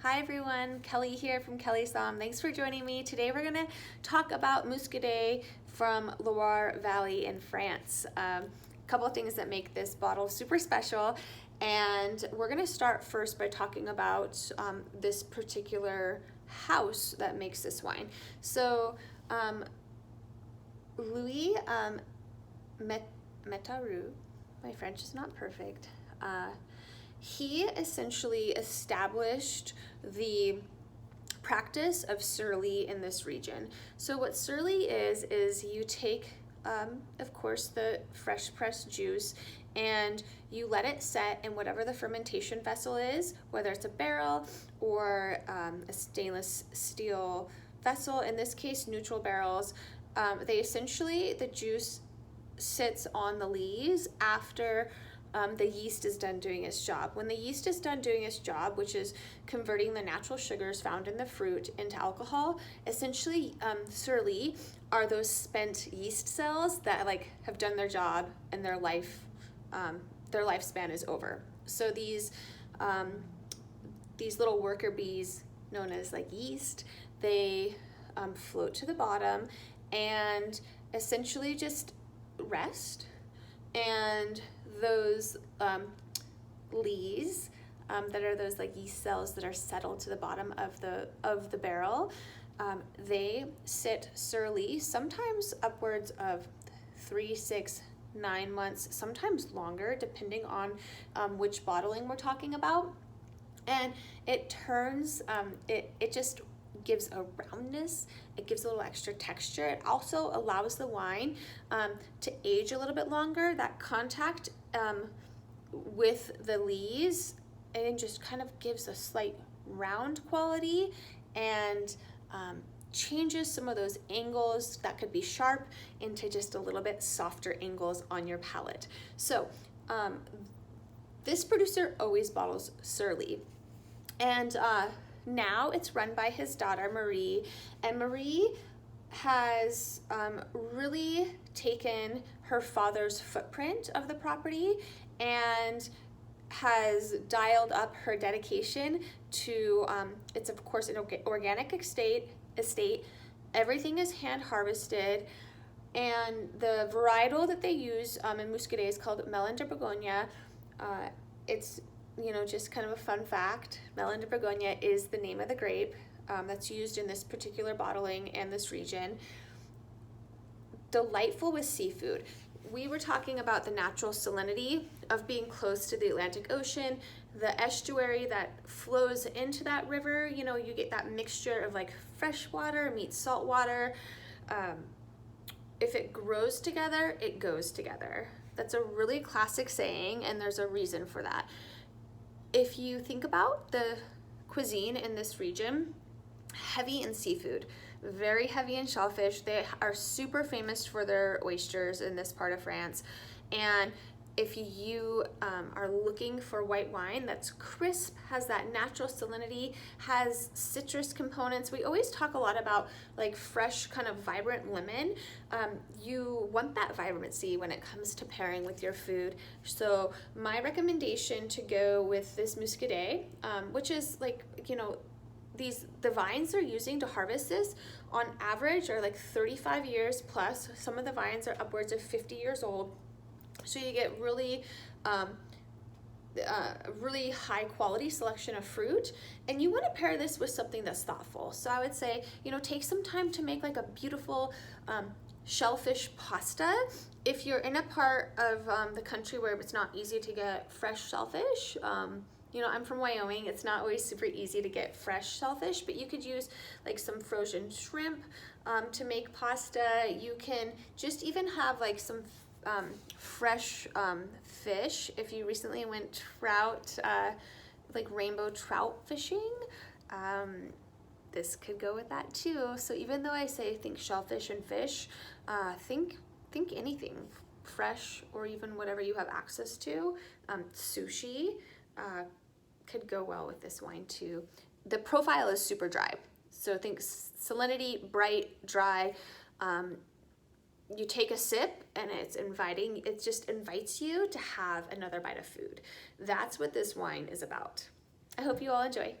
Hi everyone, Kelly here from Kelly Somm. Thanks for joining me. Today we're going to talk about Muscadet from Loire Valley in France. A couple of things that make this bottle super special, and we're going to start first by talking about this particular house that makes this wine. So Louis Metaireau, my French is not perfect, he essentially established the practice of surly in this region. So what surly is you take, of course, the fresh pressed juice and you let it set in whatever the fermentation vessel is, whether it's a barrel or a stainless steel vessel, in this case, neutral barrels. The juice sits on the lees after the yeast is done doing its job. When the yeast is done doing its job, which is converting the natural sugars found in the fruit into alcohol, essentially surly are those spent yeast cells that have done their job and their lifespan is over. So these little worker bees, known as yeast, they float to the bottom and essentially just rest, and those lees that are those yeast cells that are settled to the bottom of the barrel, they sit surly, sometimes upwards of 3, 6, 9 months, sometimes longer, depending on which bottling we're talking about. And it turns, it just gives a roundness, it gives a little extra texture. It also allows the wine to age a little bit longer. That contact with the lees, and just kind of gives a slight round quality and changes some of those angles that could be sharp into just a little bit softer angles on your palate. So this producer always bottles surly, and now it's run by his daughter Marie, and Marie has really taken her father's footprint of the property and has dialed up her dedication to, it's of course an organic estate. Everything is hand harvested, and the varietal that they use in Muscadet is called Melon de Bourgogne. It's just kind of a fun fact, Melon de Bourgogne is the name of the grape that's used in this particular bottling and this region. Delightful with seafood. We were talking about the natural salinity of being close to the Atlantic Ocean, the estuary that flows into that river. You get that mixture of fresh water meets salt water. If it grows together, it goes together. That's a really classic saying, and there's a reason for that. If you think about the cuisine in this region, heavy in seafood, very heavy in shellfish. They are super famous for their oysters in this part of France. And if you are looking for white wine that's crisp, has that natural salinity, has citrus components, we always talk a lot about fresh, kind of vibrant lemon. You want that vibrancy when it comes to pairing with your food. So my recommendation to go with this Muscadet, which is the vines they're using to harvest this on average are 35 years plus. Some of the vines are upwards of 50 years old. So you get really high quality selection of fruit, and you want to pair this with something that's thoughtful. So I would say, take some time to make a beautiful shellfish pasta. If you're in a part of the country where it's not easy to get fresh shellfish, I'm from Wyoming. It's not always super easy to get fresh shellfish, but you could use some frozen shrimp to make pasta. You can just even have some fresh fish. If you recently went trout, rainbow trout fishing, this could go with that too. So even though I say think shellfish and fish, think anything fresh, or even whatever you have access to. Sushi could go well with this wine too. The profile is super dry, so think salinity, bright, dry. You take a sip and it's inviting, it just invites you to have another bite of food. That's what this wine is about. I hope you all enjoy.